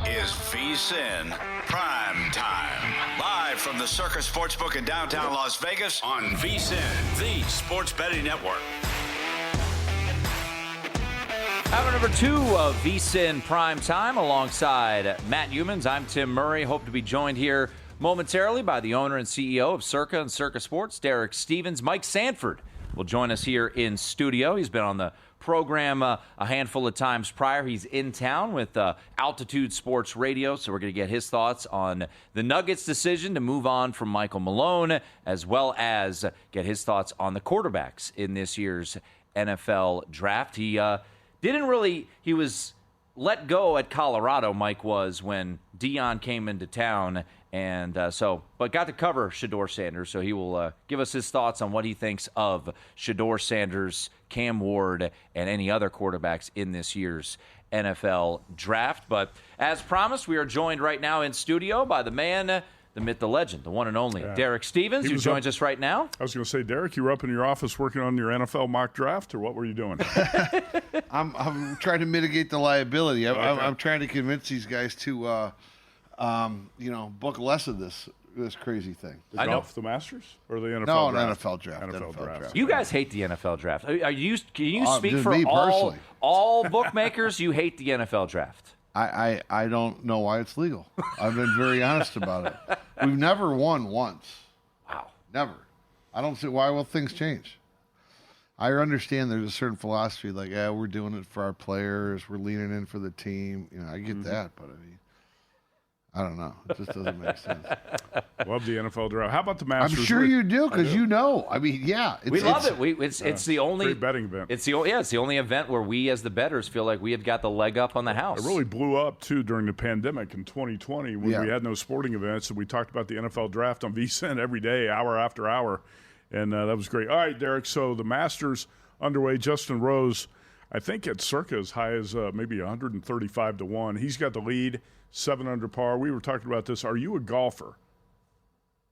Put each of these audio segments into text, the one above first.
is VSiN PrimeTime. Live from the Circus Sportsbook in downtown Las Vegas on VSiN, the sports betting network. Hour number 2 of VSiN PrimeTime alongside Matt Youmans. I'm Tim Murray. Hope to be joined here momentarily by the owner and CEO of Circa and Circa Sports, Derek Stevens. Mike Sanford will join us here in studio. He's been on the program a handful of times prior. He's in town with Altitude Sports Radio, so we're going to get his thoughts on the Nuggets' decision to move on from Michael Malone, as well as get his thoughts on the quarterbacks in this year's NFL draft. He was let go at Colorado, Mike was, when Deion came into town, and but got to cover Shedeur Sanders, so he will give us his thoughts on what he thinks of Shedeur Sanders, Cam Ward, and any other quarterbacks in this year's NFL draft. But as promised, we are joined right now in studio by the man, the myth, the legend, the one and only Derek Stevens, who joins us right now. I was going to say, Derek, you were up in your office working on your NFL mock draft, or what were you doing? I'm trying to mitigate the liability. I'm trying to convince these guys to, book less of this crazy thing. The Masters or the NFL no, draft? NFL draft. NFL draft. You guys hate the NFL draft. Can you speak for me all bookmakers? You hate the NFL draft. I don't know why it's legal. I've been very honest about it. We've never won once. Wow. Never. I don't see why will things change. I understand there's a certain philosophy, like, we're doing it for our players, we're leaning in for the team. I get that, but I don't know. It just doesn't make sense. Love the NFL draft. How about the Masters? I'm sure you do, because you know. We love it. It's the only great betting event. It's the only event where we, as the bettors, feel like we have got the leg up on the house. It really blew up too during the pandemic in 2020 when we had no sporting events, and we talked about the NFL draft on VSiN every day, hour after hour, and that was great. All right, Derek. So the Masters underway. Justin Rose, I think at Circa as high as maybe 135-1. He's got the lead. 7 under par. We were talking about this. Are you a golfer?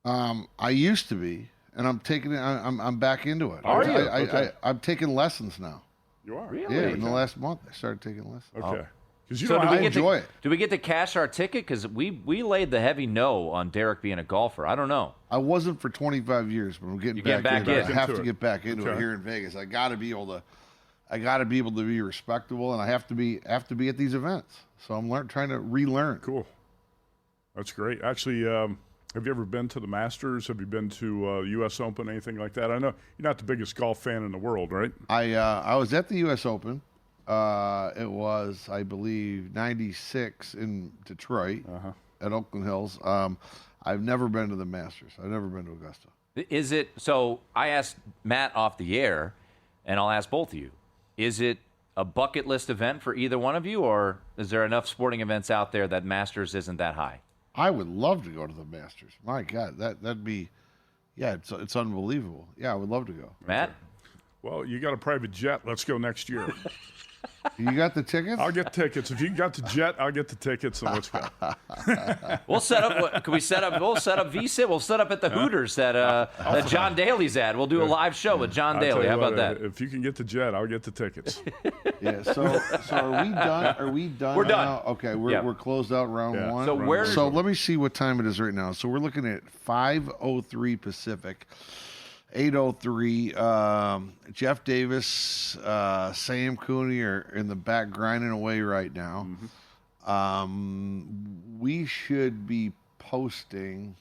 I used to be, and I'm taking it. I'm back into it. Are you? I'm taking lessons now. You are? Really? Yeah, in the last month I started taking lessons. Okay. Because I enjoy it. Do we get to cash our ticket? Because we laid the heavy no on Derek being a golfer. I don't know. I wasn't for 25 years, but I'm getting back into it. I have to get back into it here in Vegas. I got to be able to be respectable, and I have to be at these events. So I'm trying to relearn. Cool. That's great. Actually, have you ever been to the Masters? Have you been to U.S. Open, anything like that? I know you're not the biggest golf fan in the world, right? I was at the U.S. Open. It was, I believe, 96 in Detroit at Oakland Hills. I've never been to the Masters. I've never been to Augusta. Is it so? I asked Matt off the air, and I'll ask both of you. Is it a bucket list event for either one of you, or is there enough sporting events out there that Masters isn't that high? I would love to go to the Masters. My God, that'd be, it's unbelievable. Yeah, I would love to go. Matt? Well, you got a private jet. Let's go next year. You got the tickets? I'll get tickets. If you got the jet, I'll get the tickets, and let's go. We'll set up. Can we set up? We'll set up VSiN. We'll set up at the Hooters that John Daly's at. We'll do a live show with John Daly. How about that? If you can get the jet, I'll get the tickets. Yeah. So are we done? Are we done? We're done. Now? Okay. We're closed out round one. So let me see what time it is right now. So we're looking at 5:03 Pacific. 8:03. Jeff Davis, Sam Cooney are in the back grinding away right now. We should be posting.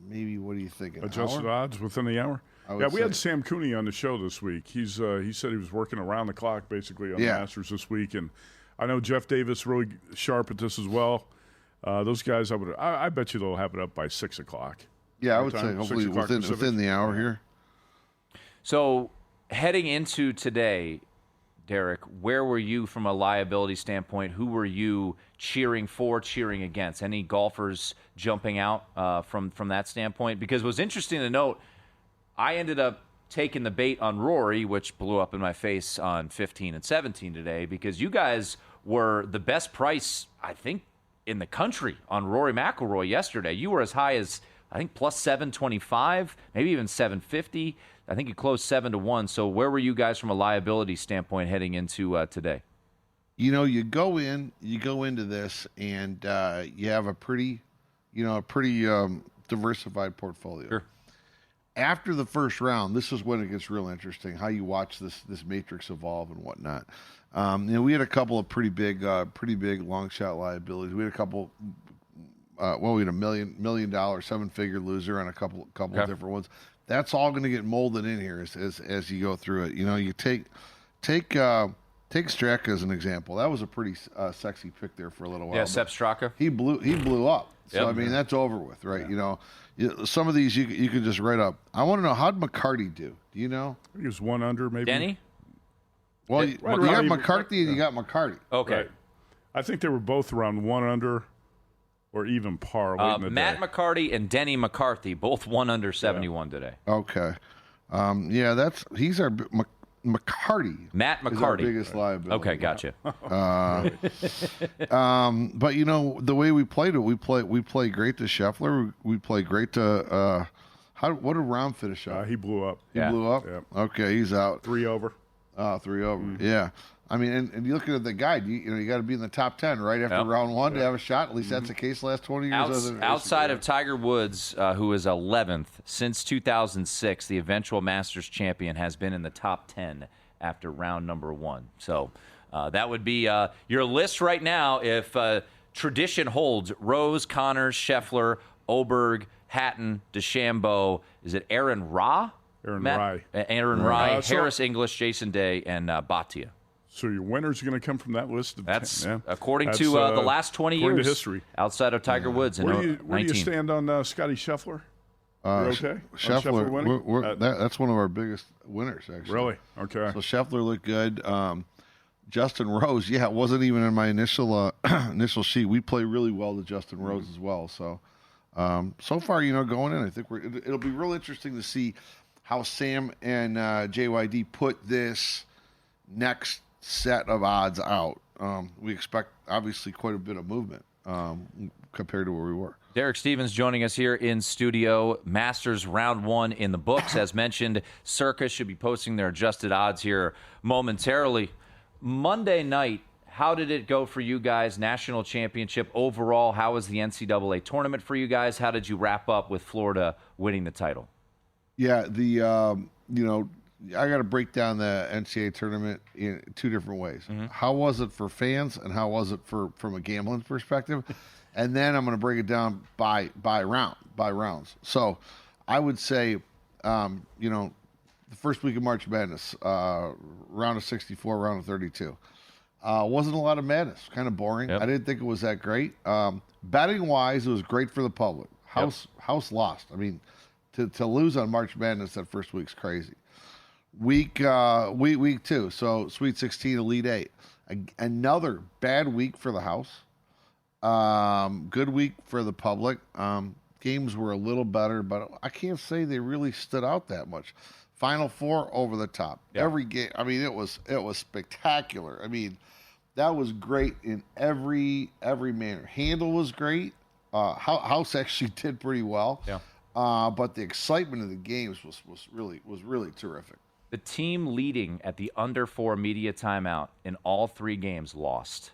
Maybe, what do you think? Adjusted odds within the hour. We had Sam Cooney on the show this week. He said he was working around the clock basically on the Masters this week, and I know Jeff Davis really sharp at this as well. Those guys, I bet you they'll have it up by 6 o'clock. Yeah, I would say hopefully within the hour here. So heading into today, Derek, where were you from a liability standpoint? Who were you cheering for, cheering against? Any golfers jumping out from that standpoint? Because it was interesting to note, I ended up taking the bait on Rory, which blew up in my face on 15 and 17 today, because you guys were the best price, I think, in the country on Rory McIlroy yesterday. You were as high as, I think, plus 725, maybe even 750. I think you closed 7-1. So where were you guys from a liability standpoint heading into today? you go into this and you have a pretty diversified portfolio. Sure. After the first round, this is when it gets real interesting, how you watch this matrix evolve and whatnot. We had a couple of pretty big long shot liabilities. We had a couple. We had $1 million 7-figure loser on a couple of different ones. That's all going to get molded in here as you go through it. You take Straka as an example. That was a pretty sexy pick there for a little while. Yeah, Sepp Straka. He blew up. So Yep. That's over with, right? Yeah. Some of these you can just write up. I want to know, how'd McCarty do? Do you know? I think he was 1 under, maybe. Denny? Well, you got McCarthy and you got McCarty. Okay. Right. I think they were both around 1 under or even par late in the Matt day. McCarty and Denny McCarthy, both 1 under 71 today. Okay. He's our McCarty. Matt is our McCarty. biggest liability. Okay, gotcha. But the way we played it, we play great to Scheffler. We play great to what did Rahm finish up? He blew up. He blew up. Yeah. Okay, he's out. 3 over. 3 over. Yeah. And you look at the guide, you got to be in the top 10 right after round 1 to have a shot. At least that's the case the last 20 years. Outside of Tiger Woods, who is 11th, since 2006, the eventual Masters champion has been in the top 10 after round number 1. So that would be your list right now if tradition holds. Rose, Connors, Scheffler, Oberg, Hatton, DeChambeau. Is it Aaron Ra? Aaron Rai. Aaron Rai, Harris English, Jason Day, and Bhatia. So your winners are going to come from that list of That's 10, yeah. according to the last 20 years. According to history. Outside of Tiger Woods in 19. Where do you stand on Scotty Scheffler? Okay? Scheffler, winning? that's one of our biggest winners, actually. Really? Okay. So Scheffler looked good. Justin Rose, it wasn't even in my initial sheet. We play really well to Justin Rose as well. So, so far, going in, I think it'll be real interesting to see how Sam and JYD put this next set of odds out. We expect, obviously, quite a bit of movement compared to where we were. Derek Stevens joining us here in studio. Masters round 1 in the books. As mentioned, Circa should be posting their adjusted odds here momentarily. Monday night, how did it go for you guys? National championship overall. How was the NCAA tournament for you guys? How did you wrap up with Florida winning the title? Yeah, I got to break down the NCAA tournament in 2 different ways. Mm-hmm. How was it for fans, and how was it from a gambling perspective? And then I'm going to break it down by rounds. So I would say, the first week of March Madness, round of 64, round of 32. Wasn't a lot of madness, kind of boring. Yep. I didn't think it was that great. Betting wise, it was great for the public. House lost. I mean, to lose on March Madness that first week's crazy. Week 2, so Sweet 16, Elite 8. Another bad week for the house. Good week for the public. Games were a little better, but I can't say they really stood out that much. Final 4 over the top. Yep. Every game, it was spectacular. That was great in every manner. Handle was great. House actually did pretty well. Yeah. But the excitement of the games was really terrific. The team leading at the under 4 media timeout in all 3 games lost.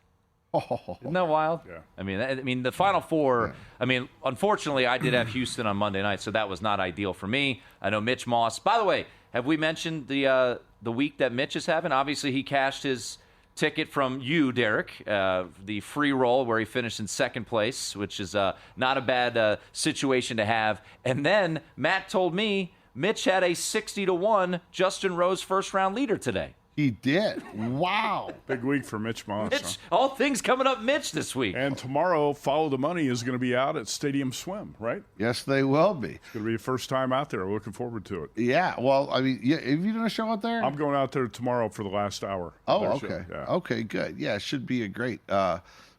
Isn't that wild? Yeah. The Final Four. Yeah. Unfortunately, I did have Houston on Monday night, so that was not ideal for me. I know Mitch Moss. By the way, have we mentioned the week that Mitch is having? Obviously, he cashed his ticket from you, Derek, the free roll where he finished in second place, which is not a bad situation to have. And then Matt told me Mitch had a 60-1 Justin Rose first-round leader today. He did. Wow. Big week for Mitch Moss. All things coming up Mitch this week. And tomorrow, Follow the Money is going to be out at Stadium Swim, right? Yes, they will be. It's going to be the first time out there. We're looking forward to it. Yeah. Well, have you done a show out there? I'm going out there tomorrow for the last hour. Oh, okay. Yeah. Okay, good. Yeah, it should be a great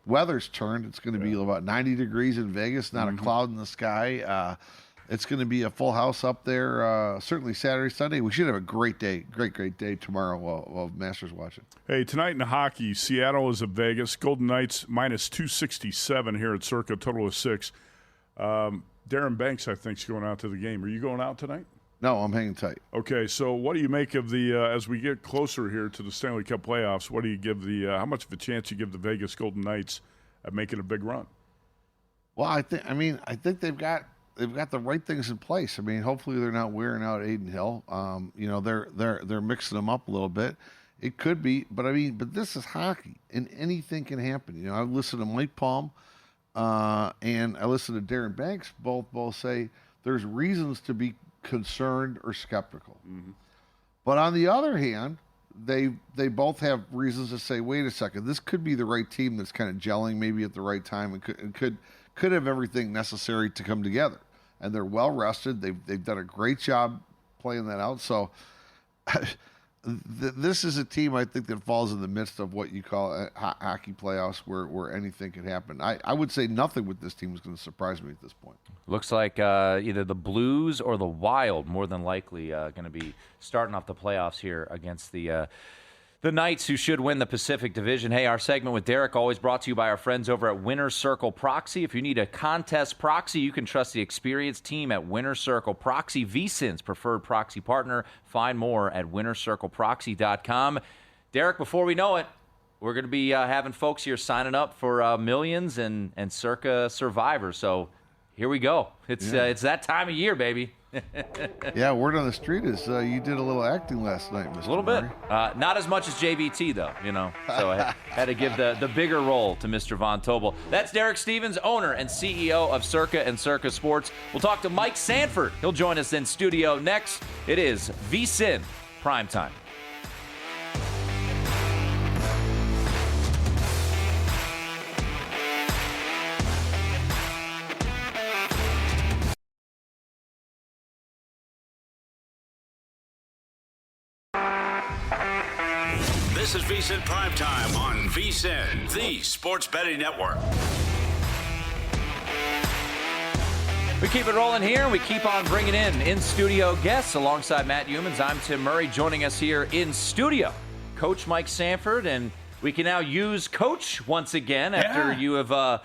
weather's turned. It's going to be about 90 degrees in Vegas, not a cloud in the sky. It's going to be a full house up there, certainly Saturday, Sunday. We should have a great day, great day tomorrow while Masters watching. Hey, tonight in hockey, Seattle is at Vegas. Golden Knights minus 267 here at Circa, total of 6. Darren Banks, I think, is going out to the game. Are you going out tonight? No, I'm hanging tight. Okay, so what do you make of the as we get closer here to the Stanley Cup playoffs? What do you give the how much of a chance you give the Vegas Golden Knights at making a big run? Well, I think they've got the right things in place. I mean, hopefully they're not wearing out Aiden Hill. They're mixing them up a little bit. It could be, but this is hockey, and anything can happen. I listened to Mike Palm, and I listened to Darren Banks. Both say there's reasons to be concerned or skeptical. Mm-hmm. But on the other hand, they both have reasons to say, wait a second, this could be the right team that's kind of gelling maybe at the right time and could have everything necessary to come together. And they're well rested. They've done a great job playing that out. So this is a team I think that falls in the midst of what you call hockey playoffs where anything can happen. I would say nothing with this team is going to surprise me at this point. Looks like either the Blues or the Wild, more than likely, going to be starting off the playoffs here against the Knights, who should win the Pacific Division. Hey, our segment with Derek always brought to you by our friends over at Winner Circle Proxy. If you need a contest proxy, you can trust the experienced team at Winner Circle Proxy, VSiN's preferred proxy partner. Find more at winnercircleproxy.com. Derek, before we know it, we're going to be having folks here signing up for Millions and Circa Survivor. So here we go. It's that time of year, baby. Yeah, word on the street is you did a little acting last night, Mr. A little Murray. bit. Not as much as JVT, though, So I had to give the bigger role to Mr. Von Tobel. That's Derek Stevens, owner and CEO of Circa and Circa Sports. We'll talk to Mike Sanford. He'll join us in studio next. It is VSiN Primetime. This is VSiN Primetime on VSiN, the sports betting network. We keep it rolling here, and we keep on bringing in studio guests alongside Matt Youmans. I'm Tim Murray. Joining us here in studio, Coach Mike Sanford, and we can now use Coach once again after you have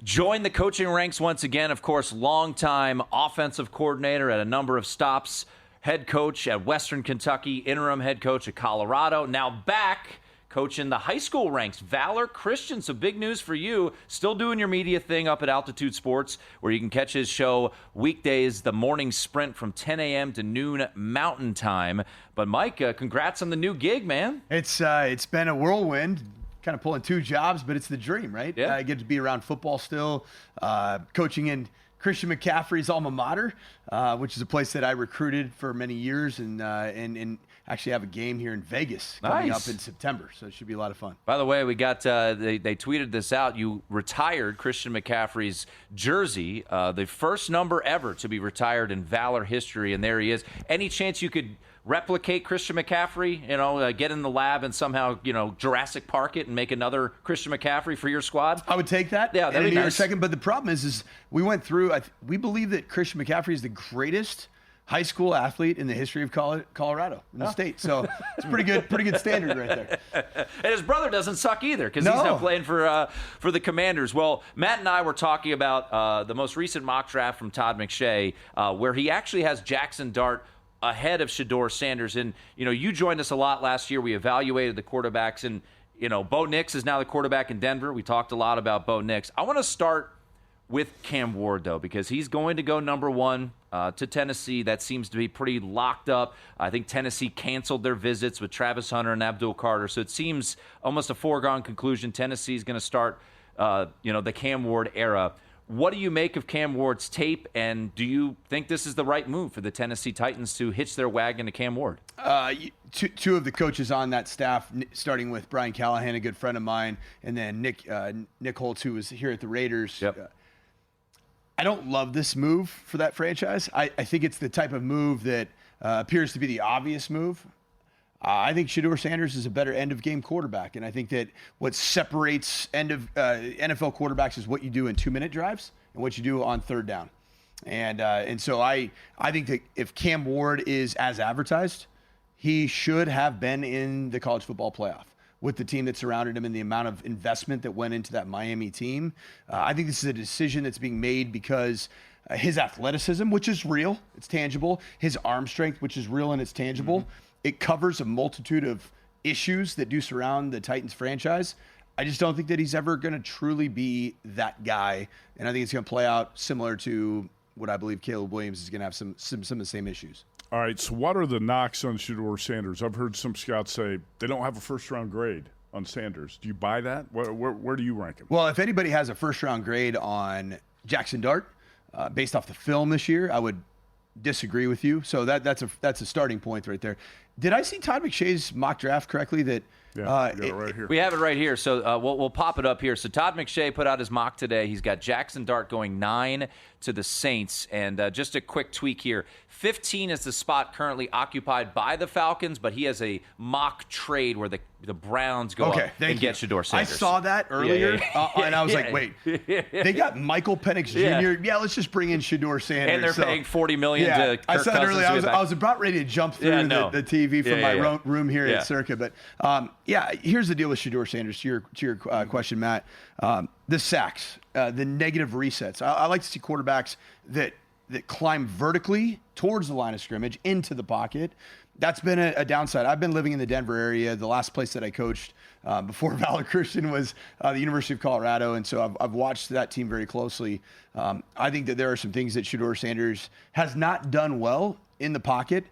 joined the coaching ranks once again. Of course, longtime offensive coordinator at a number of stops. Head coach at Western Kentucky, interim head coach at Colorado, now back coaching the high school ranks, Valor Christian. So big news for you, still doing your media thing up at Altitude Sports, where you can catch his show weekdays, the morning sprint from 10 a.m. to noon Mountain Time. But Mike, congrats on the new gig, man. It's been a whirlwind, kind of pulling two jobs, but it's the dream, right? Yeah. I get to be around football still, coaching in Christian McCaffrey's alma mater, which is a place that I recruited for many years, and actually have a game here in Vegas coming up in September, so it should be a lot of fun. By the way, we got they tweeted this out. You retired Christian McCaffrey's jersey, the first number ever to be retired in Valor history, and there he is. Any chance you could replicate Christian McCaffrey, get in the lab and somehow, Jurassic Park it and make another Christian McCaffrey for your squad? I would take that. Yeah, that'd be nice. A second, but the problem is we went through, we believe that Christian McCaffrey is the greatest high school athlete in the history of Colorado, in the state. So it's pretty good standard right there. And his brother doesn't suck either, because he's now playing for the Commanders. Well, Matt and I were talking about the most recent mock draft from Todd McShay, where he actually has Jackson Dart ahead of Shedeur Sanders. And, you joined us a lot last year. We evaluated the quarterbacks, and, Bo Nix is now the quarterback in Denver. We talked a lot about Bo Nix. I want to start with Cam Ward, though, because he's going to go number one to Tennessee. That seems to be pretty locked up. I think Tennessee canceled their visits with Travis Hunter and Abdul Carter, so it seems almost a foregone conclusion. Tennessee's going to start, the Cam Ward era. What do you make of Cam Ward's tape, and do you think this is the right move for the Tennessee Titans to hitch their wagon to Cam Ward? Two of the coaches on that staff, starting with Brian Callahan, a good friend of mine, and then Nick Holtz, who was here at the Raiders. Yep. I don't love this move for that franchise. I think it's the type of move that appears to be the obvious move. I think Shedeur Sanders is a better end-of-game quarterback, and I think that what separates NFL quarterbacks is what you do in 2-minute drives and what you do on third down. And so I think that if Cam Ward is as advertised, he should have been in the college football playoff with the team that surrounded him and the amount of investment that went into that Miami team. I think this is a decision that's being made because his athleticism, which is real, it's tangible, his arm strength, which is real and it's tangible. It covers a multitude of issues that do surround the Titans franchise. I just don't think that he's ever going to truly be that guy. And I think it's going to play out similar to what I believe Caleb Williams is going to have some of the same issues. All right, so what are the knocks on Shedeur Sanders? I've heard some scouts say they don't have a first-round grade on Sanders. Do you buy that? Where do you rank him? Well, if anybody has a first-round grade on Jackson Dart, based off the film this year, I would disagree with you. So that's a starting point right there. Did I see Todd McShay's mock draft correctly? That got it right here. We have it right here, so we'll pop it up here. So Todd McShay put out his mock today. He's got Jackson Dart going 9 to the Saints. And just a quick tweak here. 15 is the spot currently occupied by the Falcons, but he has a mock trade where the Browns go up and get Shedeur Sanders. I saw that earlier, and I was like, wait, they got Michael Penix Jr. Yeah, let's just bring in Shedeur Sanders. And they're paying $40 million to Kirk I said Cousins. Earlier, I was about ready to jump through the TV from my room here at Circa. But, here's the deal with Shedeur Sanders, to your question, Matt. The sacks, the negative resets. I like to see quarterbacks that climb vertically towards the line of scrimmage into the pocket. That's been a downside. I've been living in the Denver area. The last place that I coached before Valor Christian was the University of Colorado, and so I've watched that team very closely. I think that there are some things that Shedeur Sanders has not done well in the pocket.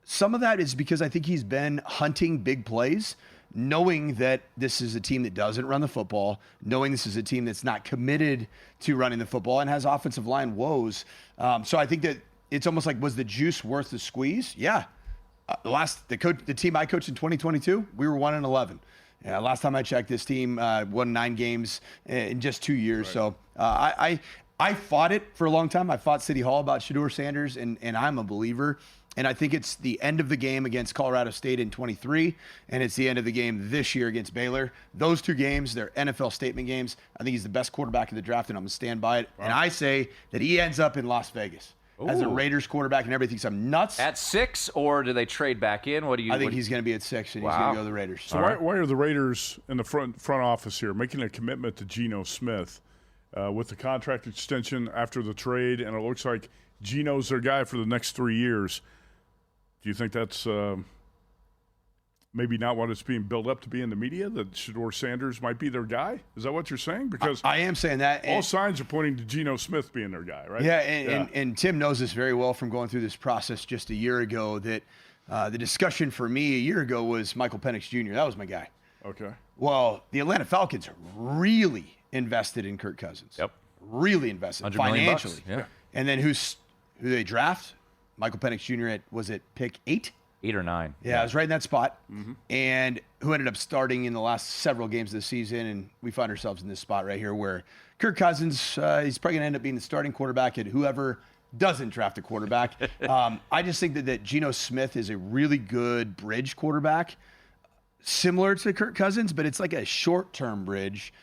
Some of that is because I think he's been hunting big plays, knowing that this is a team that doesn't run the football, knowing this is a team that's not committed to running the football and has offensive line woes. So I think that it's almost like, was the juice worth the squeeze? Yeah. The team I coached in 2022, we were 1-11. Last time I checked, this team won 9 games in just 2 years. Right. So I fought it for a long time. I fought City Hall about Shedeur Sanders, and I'm a believer. And I think it's the end of the game against Colorado State in 23, and it's the end of the game this year against Baylor. Those 2 games, they're NFL statement games. I think he's the best quarterback in the draft, and I'm going to stand by it. Wow. And I say that he ends up in Las Vegas as a Raiders quarterback, and everybody thinks I'm nuts. At 6, or do they trade back in? I think he's going to be at 6, and he's going to go to the Raiders. So why are the Raiders in the front office here making a commitment to Geno Smith with the contract extension after the trade, and it looks like Geno's their guy for the next 3 years? Do you think that's maybe not what it's being built up to be in the media, that Shedeur Sanders might be their guy? Is that what you're saying? Because I am saying that. All signs are pointing to Geno Smith being their guy, right? Yeah, and Tim knows this very well from going through this process just a year ago, that the discussion for me a year ago was Michael Penix Jr. That was my guy. Okay. Well, the Atlanta Falcons really invested in Kirk Cousins. Yep. Really invested $100 financially. million. Yeah. And then who they draft? Michael Penix Jr. at, was it pick 8? 8 or 9. Yeah, I was right in that spot. Mm-hmm. And who ended up starting in the last several games of the season. And we find ourselves in this spot right here where Kirk Cousins, he's probably going to end up being the starting quarterback at whoever doesn't draft a quarterback. I just think that Geno Smith is a really good bridge quarterback, similar to Kirk Cousins, but it's like a short-term bridge.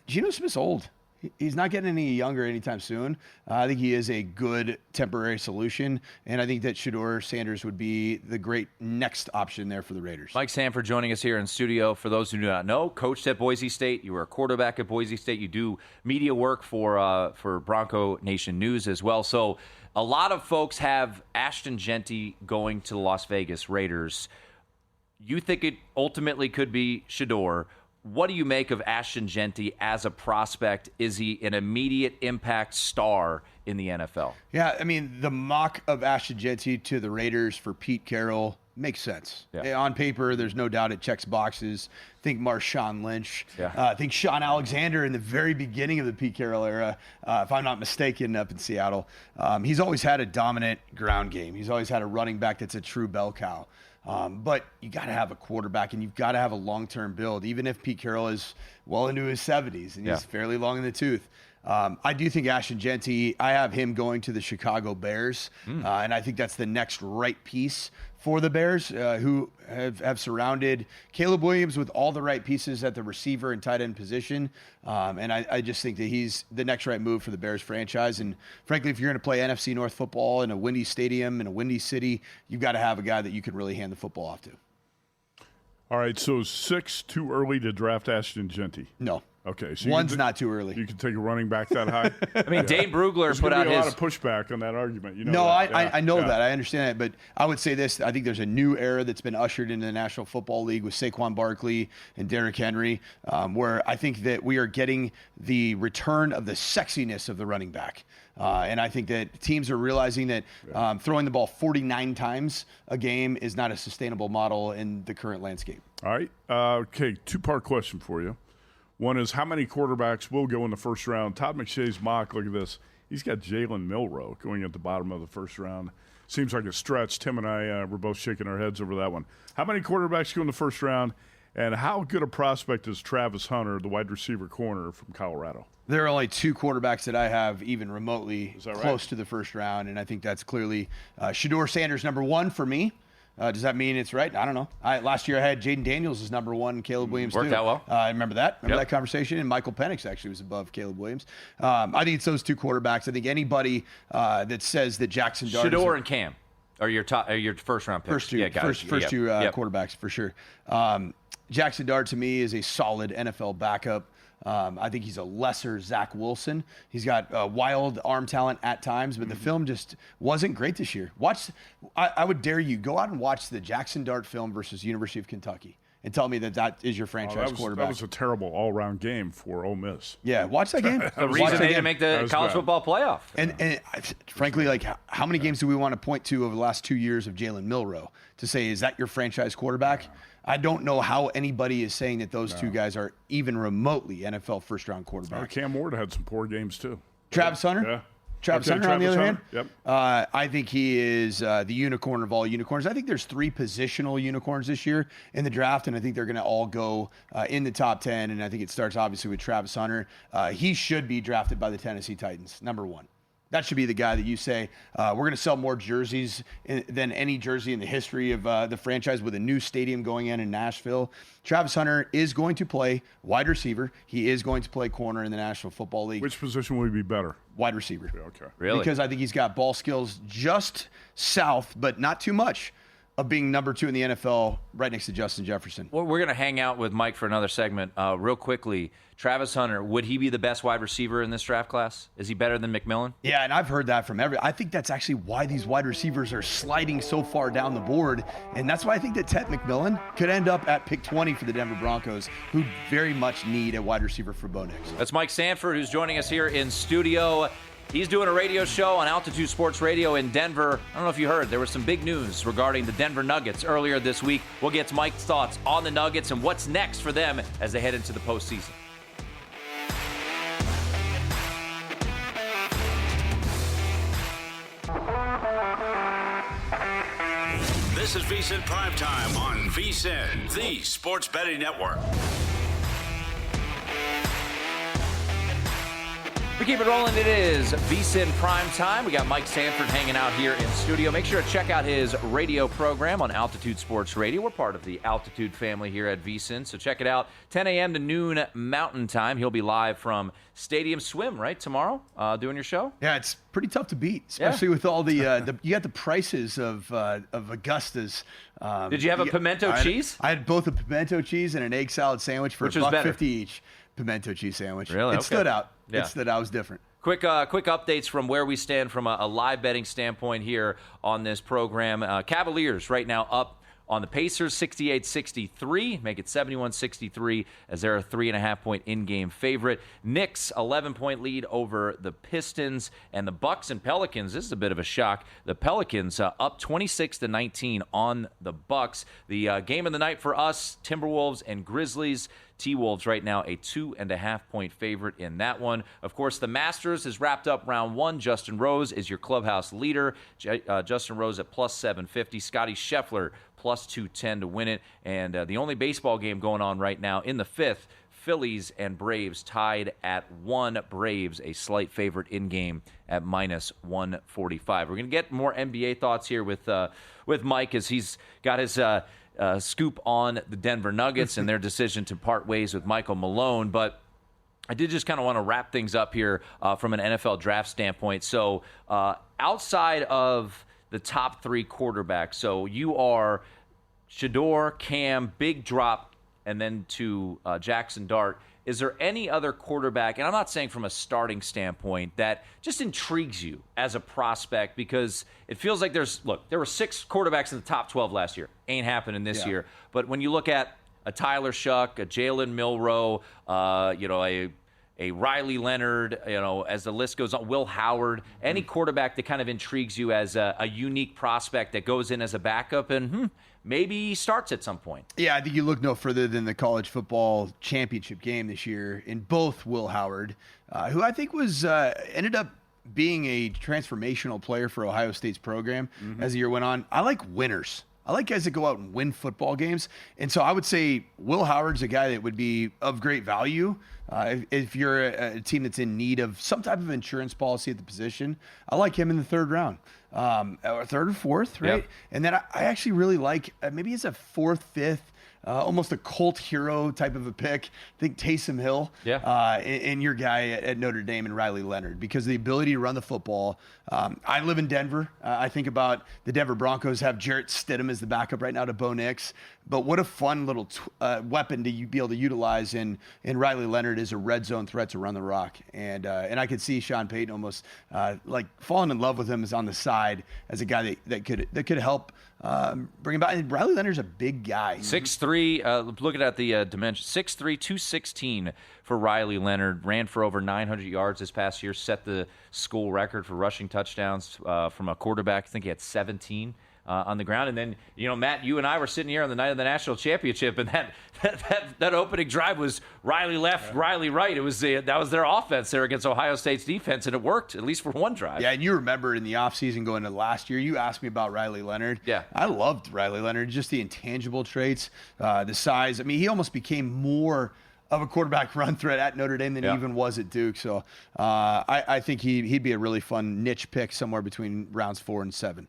Geno Smith's old. He's not getting any younger anytime soon. I think he is a good temporary solution, and I think that Shedeur Sanders would be the great next option there for the Raiders. Mike Sanford joining us here in studio. For those who do not know, coached at Boise State. You were a quarterback at Boise State. You do media work for Bronco Nation News as well. So a lot of folks have Ashton Jeanty going to the Las Vegas Raiders. You think it ultimately could be Shedeur. What do you make of Ashton Jeanty as a prospect? Is he an immediate impact star in the NFL? Yeah, I mean, the mock of Ashton Jeanty to the Raiders for Pete Carroll makes sense. Yeah. On paper, there's no doubt it checks boxes. Think Marshawn Lynch. Yeah. Think Sean Alexander in the very beginning of the Pete Carroll era, if I'm not mistaken, up in Seattle. He's always had a dominant ground game. He's always had a running back that's a true bell cow. But you got to have a quarterback, and you've got to have a long-term build, even if Pete Carroll is well into his 70s and he's fairly long in the tooth. I do think Ashton Jeanty, I have him going to the Chicago Bears, and I think that's the next right piece for the Bears, who have surrounded Caleb Williams with all the right pieces at the receiver and tight end position. And I just think that he's the next right move for the Bears franchise. And frankly, if you're going to play NFC North football in a windy stadium, in a windy city, you've got to have a guy that you can really hand the football off to. All right, so 6 too early to draft Ashton Jeanty? No. Okay, so one's not too early. You can take a running back that high. I mean, Dane Brugler put out a lot of pushback on that argument. You know I know that. I understand that. But I would say this. I think there's a new era that's been ushered into the National Football League with Saquon Barkley and Derrick Henry, where I think that we are getting the return of the sexiness of the running back. And I think that teams are realizing that throwing the ball 49 times a game is not a sustainable model in the current landscape. All right. Okay, two-part question for you. One is, how many quarterbacks will go in the first round? Todd McShay's mock, look at this. He's got Jalen Milroe going at the bottom of the first round. Seems like a stretch. Tim and I were both shaking our heads over that one. How many quarterbacks go in the first round? And how good a prospect is Travis Hunter, the wide receiver corner from Colorado? There are only 2 quarterbacks that I have even remotely close to the first round, and I think that's clearly Shedeur Sanders, number 1 for me. Does that mean it's right? I don't know. Last year I had Jaden Daniels as number 1, and Caleb Williams worked too. out well. I remember that. That conversation. And Michael Penix actually was above Caleb Williams. I think it's those 2 quarterbacks. I think anybody that says that Jackson Dart Shedeur and Cam are your first round picks. First two quarterbacks for sure. Jackson Dart to me is a solid NFL backup. I think he's a lesser Zach Wilson. He's got wild arm talent at times, but the film just wasn't great this year. I would dare you, go out and watch the Jackson Dart film versus University of Kentucky and tell me that is your franchise quarterback. That was a terrible all-around game for Ole Miss. Yeah, watch that game. The reason they didn't make the college football playoff. And frankly, like, how many games do we want to point to over the last 2 years of Jalen Milroe to say, is that your franchise quarterback? I don't know how anybody is saying that those 2 guys are even remotely NFL first-round quarterbacks. Cam Ward had some poor games, too. Travis Hunter? Yeah. Travis Hunter, on the other hand? Yep. I think he is the unicorn of all unicorns. I think there's 3 positional unicorns this year in the draft, and I think they're going to all go in the top 10, and I think it starts, obviously, with Travis Hunter. He should be drafted by the Tennessee Titans, number 1. That should be the guy that you say, we're going to sell more jerseys than any jersey in the history of the franchise with a new stadium going in Nashville. Travis Hunter is going to play wide receiver. He is going to play corner in the National Football League. Which position would be better? Wide receiver. Okay. Really? Because I think he's got ball skills just south, but not too much, of being number 2 in the NFL right next to Justin Jefferson. Well, we're going to hang out with Mike for another segment. Real quickly, Travis Hunter, would he be the best wide receiver in this draft class? Is he better than McMillan? Yeah, and I've heard that from I think that's actually why these wide receivers are sliding so far down the board, and that's why I think that Ted McMillan could end up at pick 20 for the Denver Broncos, who very much need a wide receiver for Bo Nix. That's Mike Sanford, who's joining us here in studio. He's doing a radio show on Altitude Sports Radio in Denver. I don't know if you heard, there was some big news regarding the Denver Nuggets earlier this week. We'll get to Mike's thoughts on the Nuggets and what's next for them as they head into the postseason. This is VSiN PrimeTime on VSiN, the sports betting network. We keep it rolling. It is VSiN PrimeTime. We got Mike Sanford hanging out here in studio. Make sure to check out his radio program on Altitude Sports Radio. We're part of the Altitude family here at VSiN, so check it out. 10 a.m. to noon Mountain Time. He'll be live from Stadium Swim, right, tomorrow, doing your show? Yeah, it's pretty tough to beat, especially with all the you got the prices of Augusta's. Did you have a pimento cheese? I had both a pimento cheese and an egg salad sandwich for $1.50 each. Pimento cheese sandwich. Really? It stood out. Yeah. It stood out. It was different. Quick updates from where we stand from a live betting standpoint here on this program. Cavaliers right now up on the Pacers, 68-63, make it 71-63 as they're a 3.5-point in-game favorite. Knicks, 11-point lead over the Pistons, and the Bucks and Pelicans. This is a bit of a shock. The Pelicans up 26-19 on the Bucks. The game of the night for us, Timberwolves and Grizzlies. T-Wolves right now a 2.5-point favorite in that one. Of course, the Masters has wrapped up round 1. Justin Rose is your clubhouse leader. Justin Rose at plus 750. Scotty Scheffler plus 210 to win it. And the only baseball game going on right now in the 5th, Phillies and Braves tied at 1. Braves a slight favorite in game at minus 145. We're going to get more NBA thoughts here with Mike as he's got his scoop on the Denver Nuggets and their decision to part ways with Michael Malone. But I did just kind of want to wrap things up here from an NFL draft standpoint. So outside of the top 3 quarterbacks, so you are Shedeur, Cam, big drop and then to Jackson Dart. Is there any other quarterback, and I'm not saying from a starting standpoint, that just intrigues you as a prospect? Because it feels like there were 6 quarterbacks in the top 12 last year. Ain't happening this year. But when you look at a Tyler Shuck, a Jalen Milroe, a Riley Leonard, as the list goes on, Will Howard, any quarterback that kind of intrigues you as a unique prospect that goes in as a backup and maybe starts at some point. Yeah, I think you look no further than the college football championship game this year in both Will Howard, who I think was ended up being a transformational player for Ohio State's program as the year went on. I like winners. I like guys that go out and win football games. And so I would say Will Howard's a guy that would be of great value if you're a team that's in need of some type of insurance policy at the position. I like him in the 3rd round, or 3rd or 4th, right? Yep. And then I actually really like, maybe he's a 4th, 5th, almost a cult hero type of a pick. I think Taysom Hill and your guy at Notre Dame and Riley Leonard, because the ability to run the football. I live in Denver. I think about the Denver Broncos have Jarrett Stidham as the backup right now to Bo Nix. But what a fun little weapon to be able to utilize in Riley Leonard as a red zone threat to run the rock. And I could see Sean Payton almost like falling in love with him as on the side as a guy that could help bring him back. And Riley Leonard's a big guy. 6'3", looking at the dimension, 6'3", 216 for Riley Leonard. Ran for over 900 yards this past year. Set the school record for rushing touchdowns from a quarterback. I think he had 17 on the ground. And then, Matt, you and I were sitting here on the night of the national championship, and that opening drive was Riley left, Riley right. That was their offense there against Ohio State's defense, and it worked, at least for one drive. Yeah, and you remember in the offseason going into last year, you asked me about Riley Leonard. Yeah. I loved Riley Leonard, just the intangible traits, the size. I mean, he almost became more of a quarterback run threat at Notre Dame than he even was at Duke. So I think he'd be a really fun niche pick somewhere between rounds 4 and 7.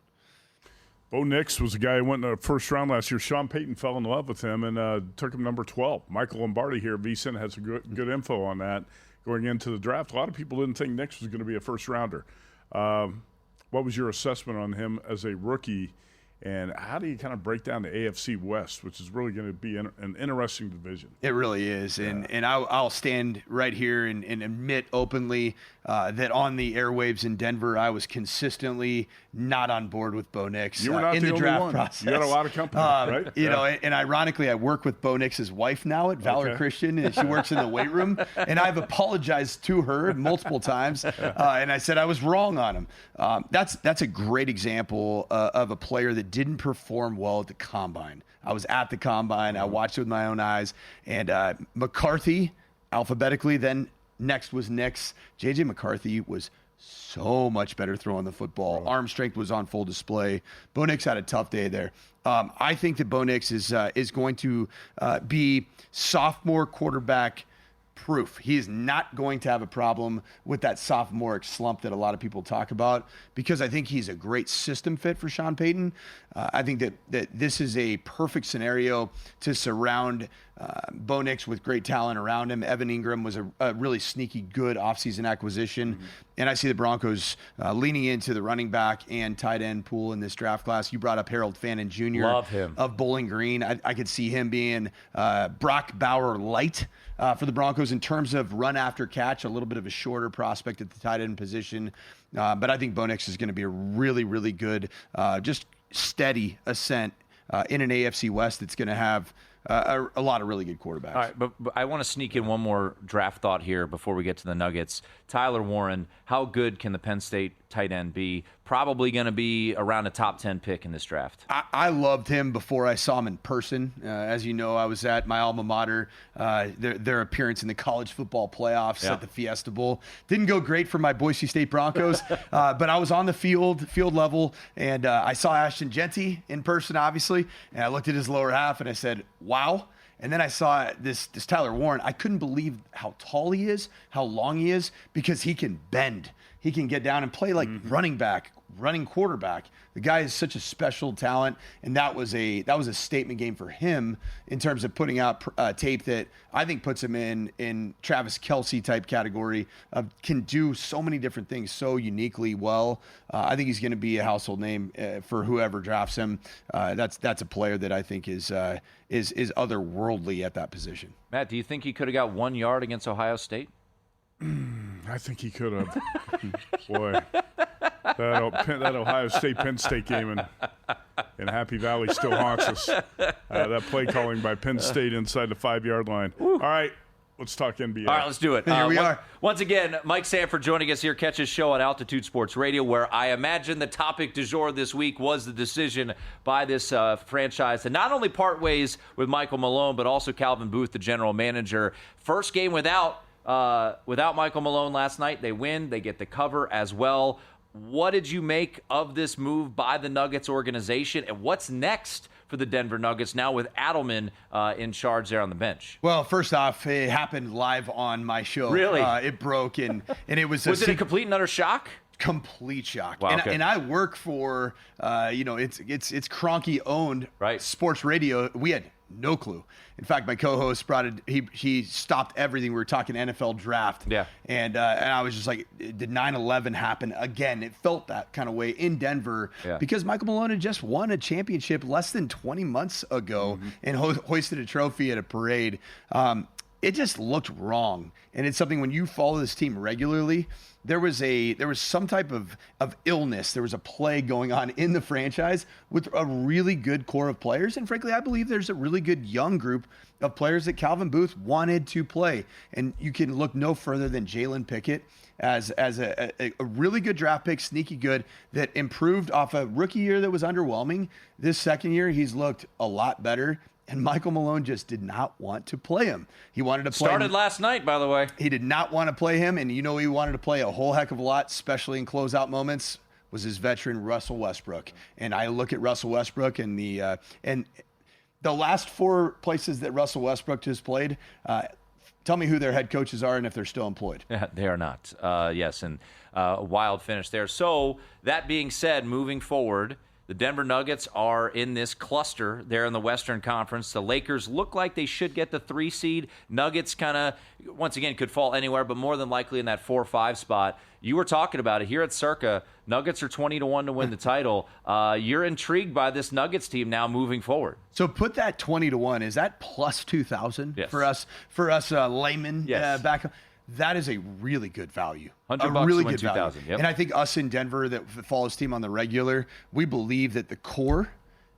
Bo Nix was a guy who went in the 1st round last year. Sean Payton fell in love with him and took him number 12. Michael Lombardi here at VSiN has some good info on that going into the draft. A lot of people didn't think Nix was going to be a first-rounder. What was your assessment on him as a rookie, and how do you kind of break down the AFC West, which is really going to be an interesting division? It really is, and I'll stand right here and admit openly that on the airwaves in Denver, I was consistently not on board with Bo Nix in the draft process. You got a lot of company, right? You know, and ironically, I work with Bo Nix's wife now at Valor Christian, and she works in the weight room, and I've apologized to her multiple times, and I said I was wrong on him. That's a great example of a player that didn't perform well at the Combine. I was at the Combine. I watched it with my own eyes, and McCarthy, alphabetically, then next was Nix. J.J. McCarthy was so much better throwing the football. Right. Arm strength was on full display. Bo Nix had a tough day there. I think that Bo Nix is going to be sophomore quarterback proof. He is not going to have a problem with that sophomoric slump that a lot of people talk about, because I think he's a great system fit for Sean Payton. I think that this is a perfect scenario to surround Bo Nix with great talent around him. Evan Ingram was a really sneaky good offseason acquisition. Mm-hmm. And I see the Broncos leaning into the running back and tight end pool in this draft class. You brought up Harold Fannin Jr. Love him. Of Bowling Green. I could see him being Brock Bauer light for the Broncos in terms of run after catch, a little bit of a shorter prospect at the tight end position. But I think Bo Nix is going to be a really, really good, just steady ascent in an AFC West that's going to have a lot of really good quarterbacks. All right, but I want to sneak in one more draft thought here before we get to the Nuggets. Tyler Warren, how good can the Penn State tight end be? Probably going to be around a top 10 pick in this draft. I loved him before I saw him in person. As you know, I was at my alma mater, their appearance in the college football playoffs at the Fiesta Bowl. Didn't go great for my Boise State Broncos, but I was on the field level, and I saw Ashton Genty in person, obviously, and I looked at his lower half, and I said, wow. And then I saw this Tyler Warren. I couldn't believe how tall he is, how long he is, because he can bend. He can get down and play like running back, running quarterback. The guy is such a special talent, and that was a statement game for him in terms of putting out tape that I think puts him in Travis Kelce type category of can do so many different things so uniquely well. I think he's going to be a household name for whoever drafts him. That's a player that I think is otherworldly at that position. Matt, do you think he could have got 1 yard against Ohio State? I think he could have. Boy, that Ohio State Penn State game in Happy Valley still haunts us. That play calling by Penn State inside the 5-yard line. All right, let's talk NBA. All right, let's do it. Here we are. Once again, Mike Sanford joining us here. Catch his show on Altitude Sports Radio, where I imagine the topic du jour this week was the decision by this franchise to not only part ways with Michael Malone, but also Calvin Booth, the general manager. First game without Michael Malone last night. They win. They get the cover as well. What did you make of this move by the Nuggets organization, and what's next for the Denver Nuggets now with Adelman in charge there on the bench? Well, first off, it happened live on my show. Really? It broke, and it was Was it a complete and utter shock? Complete shock. Wow, okay. And I work for, it's Kroenke owned sports radio. We had no clue. In fact, my co-host he stopped everything. We were talking NFL draft. Yeah. And I was just like, did 9/11 happen again? It felt that kind of way in Denver because Michael Malone had just won a championship less than 20 months ago and hoisted a trophy at a parade. It just looked wrong. And it's something when you follow this team regularly, there was some type of illness. There was a plague going on in the franchise with a really good core of players. And frankly, I believe there's a really good young group of players that Calvin Booth wanted to play. And you can look no further than Jalen Pickett as a really good draft pick, sneaky good, that improved off a rookie year that was underwhelming. This second year, he's looked a lot better. And Michael Malone just did not want to play him. He wanted to play Started last night, by the way. He did not want to play him, and he wanted to play a whole heck of a lot, especially in closeout moments, was his veteran Russell Westbrook. And I look at Russell Westbrook and the last 4 places that Russell Westbrook just played, tell me who their head coaches are and if they're still employed. Yeah, they are not. Yes, and a wild finish there. So that being said, moving forward, the Denver Nuggets are in this cluster there in the Western Conference. The Lakers look like they should get the 3 seed. Nuggets kind of, once again, could fall anywhere, but more than likely in that 4 or 5 spot. You were talking about it here at Circa. Nuggets are 20-1 to win the title. You're intrigued by this Nuggets team now moving forward. So put that 20-1. Is that plus 2,000 for us laymen back? That is a really good value. $100 really to win good 2,000. value. Yep. And I think us in Denver that follows team on the regular, we believe that the core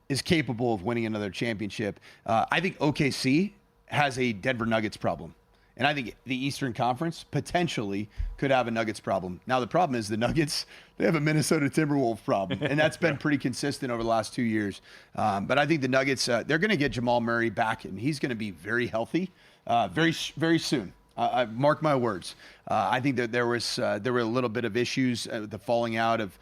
is capable of winning another championship. I think OKC has a Denver Nuggets problem. And I think the Eastern Conference potentially could have a Nuggets problem. Now, the problem is the Nuggets, they have a Minnesota Timberwolves problem. And that's been pretty consistent over the last 2 years. But I think the Nuggets, they're going to get Jamal Murray back, and he's going to be very healthy very, very soon. Mark my words. I think that there were a little bit of issues, the falling out of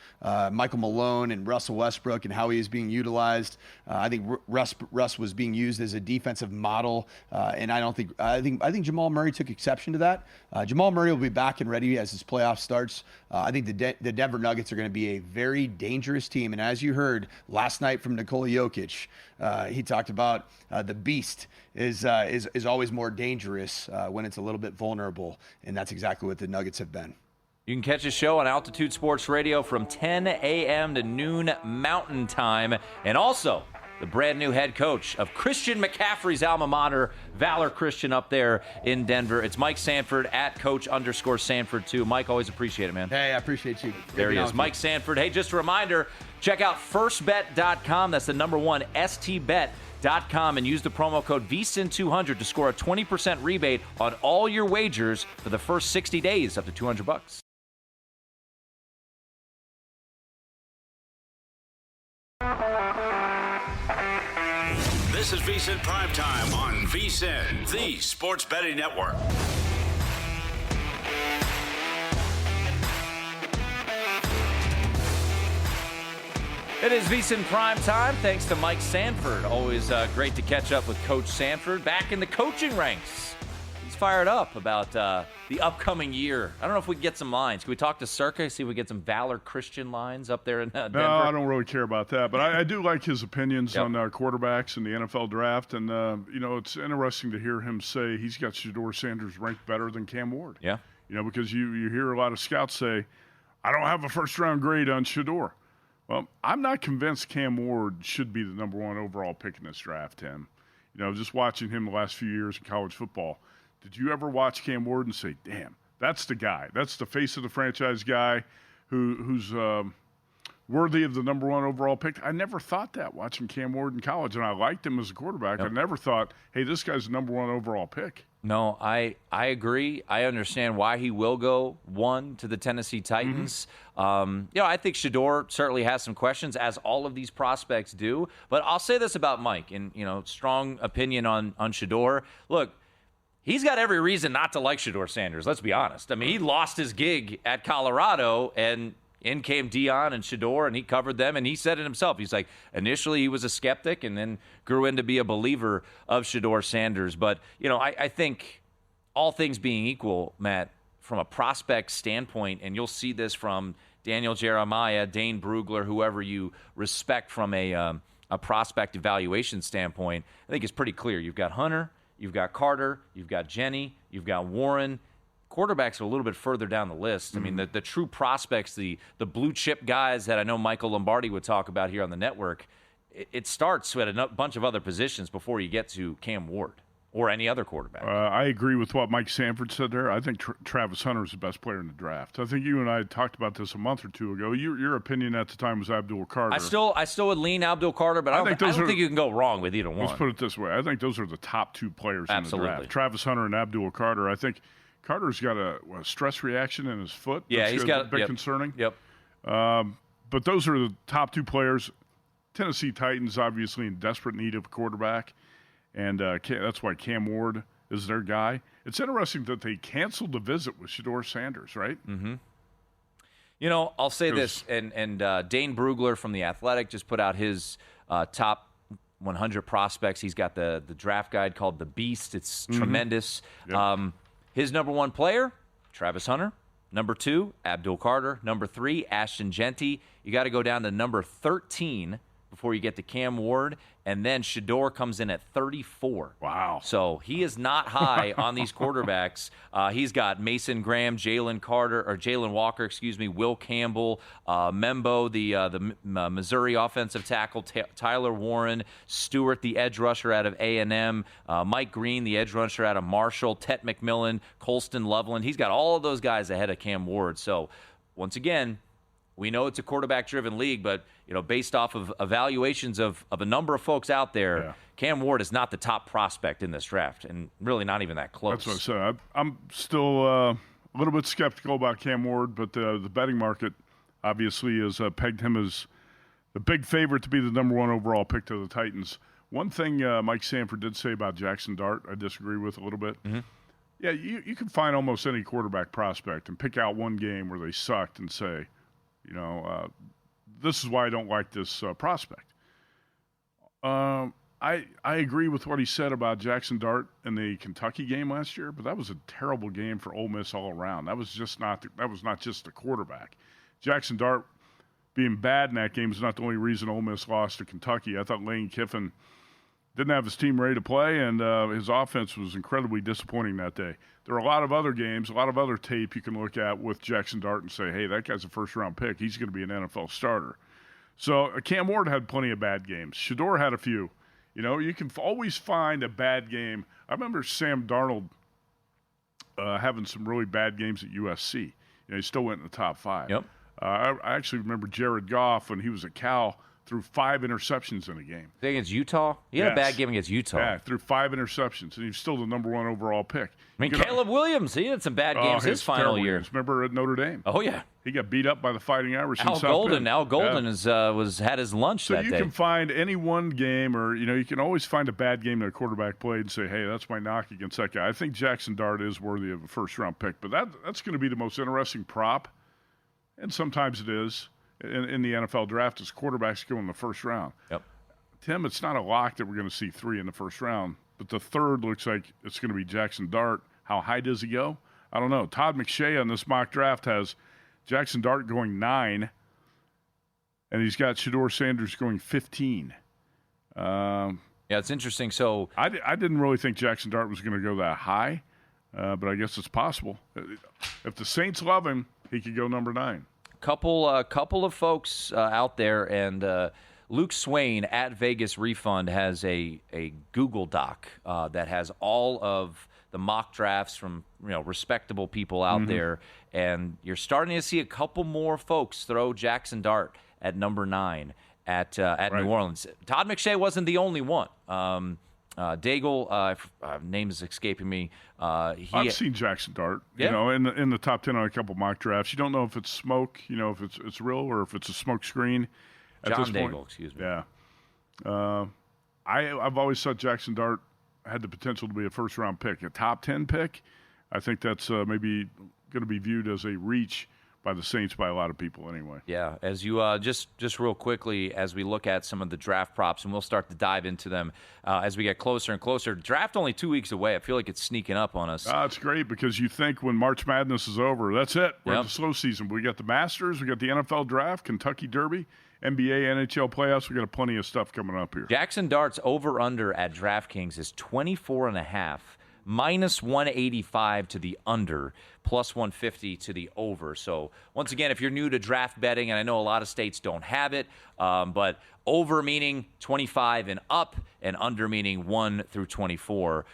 Michael Malone and Russell Westbrook and how he is being utilized. I think Russ was being used as a defensive model, and I think Jamal Murray took exception to that. Jamal Murray will be back and ready as his playoff starts. I think the Denver Nuggets are going to be a very dangerous team, and as you heard last night from Nikola Jokic, he talked about the beast is always more dangerous when it's a little bit vulnerable, and that's exactly what the Nuggets have been. You can catch his show on Altitude Sports Radio from 10 a.m. to noon Mountain Time, and also the brand new head coach of Christian McCaffrey's alma mater, Valor Christian, up there in Denver. It's Mike Sanford at Coach_Sanford2. Mike, always appreciate it, man. Hey, I appreciate you. There he is, Mike Sanford. Hey, just a reminder, check out firstbet.com. That's the number one, stbet.com, and use the promo code VSiN200 to score a 20% rebate on all your wagers for the first 60 days, up to $200. This is VSiN PrimeTime on VSiN, the sports betting network. It is VSiN PrimeTime. Thanks to Mike Sanford. Always great to catch up with Coach Sanford. Back in the coaching ranks. He's fired up about the upcoming year. I don't know if we can get some lines. Can we talk to Circa, see if we get some Valor Christian lines up there in Denver? No, I don't really care about that. But I do like his opinions on quarterbacks in the NFL draft. And, it's interesting to hear him say he's got Shedeur Sanders ranked better than Cam Ward. Yeah. Because you hear a lot of scouts say, I don't have a first-round grade on Shedeur. Well, I'm not convinced Cam Ward should be the number one overall pick in this draft, Tim. Just watching him the last few years in college football, did you ever watch Cam Ward and say, damn, that's the guy. That's the face of the franchise guy who's worthy of the number one overall pick? I never thought that watching Cam Ward in college, and I liked him as a quarterback. Yep. I never thought, hey, this guy's the number one overall pick. No, I agree. I understand why he will go one to the Tennessee Titans. I think Shedeur certainly has some questions, as all of these prospects do. But I'll say this about Mike, and, strong opinion on Shedeur. Look, he's got every reason not to like Shedeur Sanders, let's be honest. I mean, he lost his gig at Colorado, and in came Deion and Shedeur, and he covered them, and he said it himself. He's like, initially he was a skeptic and then grew into be a believer of Shedeur Sanders. But, I think all things being equal, Matt, from a prospect standpoint, and you'll see this from Daniel Jeremiah, Dane Brugler, whoever you respect from a prospect evaluation standpoint, I think it's pretty clear. You've got Hunter, you've got Carter, you've got Jenny, you've got Warren. Quarterbacks are a little bit further down the list. I mean, the true prospects, the blue chip guys that I know Michael Lombardi would talk about here on the network, it starts at a bunch of other positions before you get to Cam Ward or any other quarterback. I agree with what Mike Sanford said there. I think Travis Hunter is the best player in the draft. I think you and I talked about this a month or two ago. Your opinion at the time was Abdul Carter. I still would lean Abdul Carter, but I don't think you can go wrong with either one. Let's put it this way. I think those are the top two players Absolutely. in the draft. Travis Hunter and Abdul Carter. I think Carter's got a stress reaction in his foot. Yeah, he's got a bit concerning. Yep. But those are the top two players. Tennessee Titans obviously in desperate need of a quarterback, and that's why Cam Ward is their guy. It's interesting that they canceled the visit with Shedeur Sanders, right? Mm-hmm. I'll say this, and Dane Brugler from The Athletic just put out his top 100 prospects. He's got the draft guide called The Beast. It's tremendous. Yep. His number one player, Travis Hunter. Number 2, Abdul Carter. Number 3, Ashton Genty. You got to go down to number 13 before you get to Cam Ward. And then Shedeur comes in at 34. Wow. So he is not high on these quarterbacks. He's got Mason Graham, Jalen Walker, Will Campbell, Membo, the Missouri offensive tackle, Tyler Warren, Stewart, the edge rusher out of A&M, Mike Green, the edge rusher out of Marshall, Tet McMillan, Colston Loveland. He's got all of those guys ahead of Cam Ward. So once again, we know it's a quarterback-driven league, but based off of evaluations of a number of folks out there, Cam Ward is not the top prospect in this draft, and really not even that close. That's what I said. I'm still a little bit skeptical about Cam Ward, but the betting market obviously has pegged him as the big favorite to be the number one overall pick to the Titans. One thing Mike Sanford did say about Jackson Dart, I disagree with a little bit. Mm-hmm. Yeah, you can find almost any quarterback prospect and pick out one game where they sucked and say, this is why I don't like this prospect. I agree with what he said about Jackson Dart in the Kentucky game last year, but that was a terrible game for Ole Miss all around. That was not just the quarterback. Jackson Dart being bad in that game is not the only reason Ole Miss lost to Kentucky. I thought Lane Kiffin didn't have his team ready to play, and his offense was incredibly disappointing that day. There are a lot of other games, a lot of other tape you can look at with Jackson Dart and say, hey, that guy's a first-round pick. He's going to be an NFL starter. So Cam Ward had plenty of bad games. Shedeur had a few. You can always find a bad game. I remember Sam Darnold having some really bad games at USC. He still went in the top 5. Yep. I actually remember Jared Goff when he was at Cal, threw 5 interceptions in a game. Against Utah? He had a bad game against Utah. Yeah, threw 5 interceptions, and he's still the number one overall pick. I mean, Caleb Williams, he had some bad games his final year. Remember at Notre Dame? Oh, yeah. He got beat up by the Fighting Irish in South Bend. Al Golden had his lunch that day. So you can find any one game, or you can always find a bad game that a quarterback played and say, hey, that's my knock against that guy. I think Jackson Dart is worthy of a first-round pick, but that's going to be the most interesting prop, and sometimes it is, in the NFL draft, as quarterbacks go in the first round. Yep. Tim, it's not a lock that we're going to see 3 in the first round, but the third looks like it's going to be Jackson Dart, How high does he go? I don't know. Todd McShay on this mock draft has Jackson Dart going 9, and he's got Shedeur Sanders going 15. Yeah, it's interesting. So I didn't really think Jackson Dart was going to go that high, but I guess it's possible. If the Saints love him, he could go number 9. Couple of folks out there, and Luke Swain at Vegas Refund has a Google Doc that has all of the mock drafts from respectable people out there, and you're starting to see a couple more folks throw Jackson Dart at number 9 at New Orleans. Todd McShay wasn't the only one. Daigle, name is escaping me. I've seen Jackson Dart, in the top 10 on a couple mock drafts. You don't know if it's smoke, if it's real or if it's a smoke screen. At John this point. Daigle, excuse me. Yeah. I've always thought Jackson Dart had the potential to be a first-round pick. A top 10 pick, I think that's maybe going to be viewed as a reach by the Saints by a lot of people anyway. Yeah, as you just real quickly, as we look at some of the draft props, and we'll start to dive into them as we get closer and closer. Draft only 2 weeks away. I feel like it's sneaking up on us. It's great because you think when March Madness is over, that's it. We're in the slow season. We got the Masters, we got the NFL Draft, Kentucky Derby, NBA, NHL playoffs. We got plenty of stuff coming up here. Jackson Dart's over-under at DraftKings is 24.5, minus 185 to the under, plus 150 to the over. So once again, if you're new to draft betting, and I know a lot of states don't have it, but over meaning 25 and up, and under meaning 1 through 24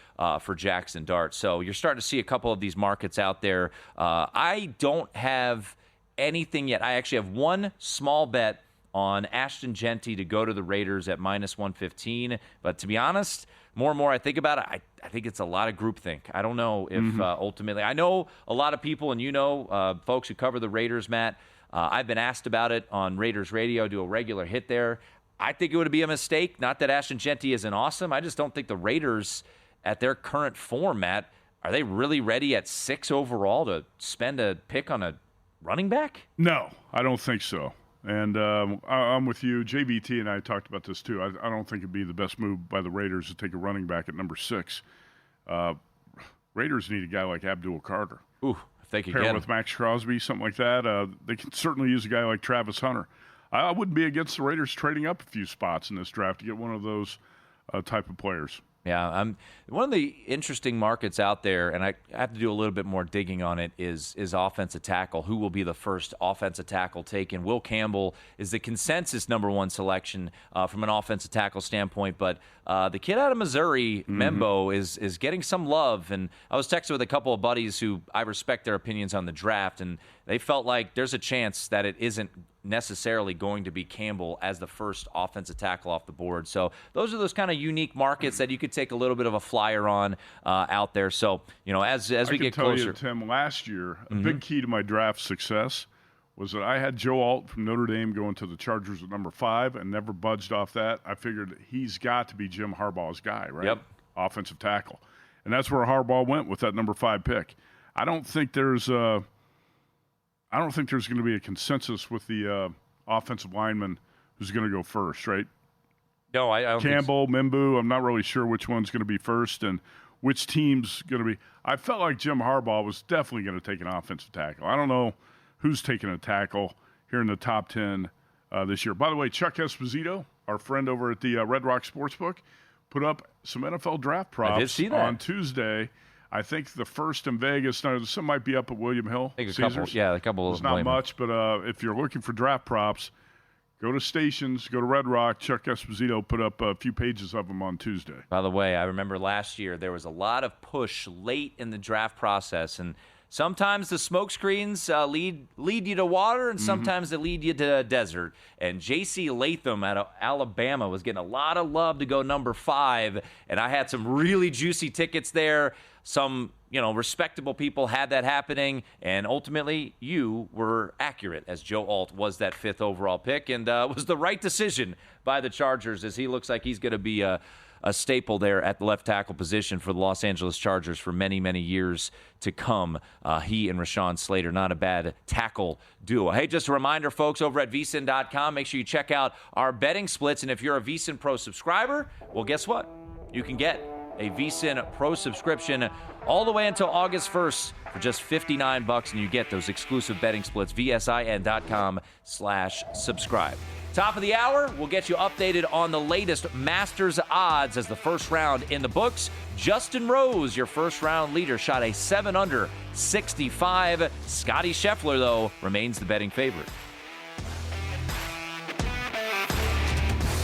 for Jackson Dart. So you're starting to see a couple of these markets out there. I don't have anything yet. I actually have one small bet on Ashton Genty to go to the Raiders at minus 115. But to be honest, more and more I think about it, I think it's a lot of groupthink. I don't know if ultimately – I know a lot of people, and folks who cover the Raiders, Matt, I've been asked about it on Raiders Radio, do a regular hit there. I think it would be a mistake. Not that Ashton Genty isn't awesome. I just don't think the Raiders, at their current form, Matt, are they really ready at 6 overall to spend a pick on a running back? No, I don't think so. And I'm with you. JVT and I talked about this too. I don't think it'd be the best move by the Raiders to take a running back at number 6. Raiders need a guy like Abdul Carter. Ooh, if they could pair get with him. Max Crosby, something like that. They can certainly use a guy like Travis Hunter. I wouldn't be against the Raiders trading up a few spots in this draft to get one of those type of players. Yeah, one of the interesting markets out there, and I have to do a little bit more digging on it, is offensive tackle. Who will be the first offensive tackle taken? Will Campbell is the consensus number 1 selection from an offensive tackle standpoint, but the kid out of Missouri, Membo, is getting some love. And I was texting with a couple of buddies who I respect their opinions on the draft, and they felt like there's a chance that it isn't necessarily going to be Campbell as the first offensive tackle off the board. So those are those kind of unique markets that you could take a little bit of a flyer on out there. So, as we get closer. I can tell you, Tim, last year, a big key to my draft success was that I had Joe Alt from Notre Dame going to the Chargers at number 5 and never budged off that. I figured he's got to be Jim Harbaugh's guy, right? Yep. Offensive tackle. And that's where Harbaugh went with that number 5 pick. I don't think there's going to be a consensus with the offensive lineman who's going to go first, right? No, I don't Campbell, Mimbu, I'm not really sure which one's going to be first and which team's going to be. I felt like Jim Harbaugh was definitely going to take an offensive tackle. I don't know who's taking a tackle here in the top 10 this year. By the way, Chuck Esposito, our friend over at the Red Rock Sportsbook, put up some NFL draft props on Tuesday. I think the first in Vegas. Now, some might be up at William Hill. I think a couple. It's not much, but if you're looking for draft props, go to Stations, go to Red Rock. Chuck Esposito put up a few pages of them on Tuesday. By the way, I remember last year there was a lot of push late in the draft process, and sometimes the smoke screens lead you to water, and sometimes they lead you to a desert. And J.C. Latham out of Alabama was getting a lot of love to go number 5, and I had some really juicy tickets there. Some, respectable people had that happening, and ultimately you were accurate, as Joe Alt was that 5th overall pick, and was the right decision by the Chargers, as he looks like he's going to be a staple there at the left tackle position for the Los Angeles Chargers for many, many years to come. He and Rashawn Slater, not a bad tackle duo. Hey, just a reminder, folks, over at VSiN.com, make sure you check out our betting splits, and if you're a VSiN Pro subscriber, well, guess what? You can get a VSiN Pro subscription all the way until August 1st for just $59, and you get those exclusive betting splits, vsin.com/subscribe. Top of the hour, we'll get you updated on the latest Masters odds as the first round in the books. Justin Rose, your first-round leader, shot a 7-under 65. Scottie Scheffler, though, remains the betting favorite.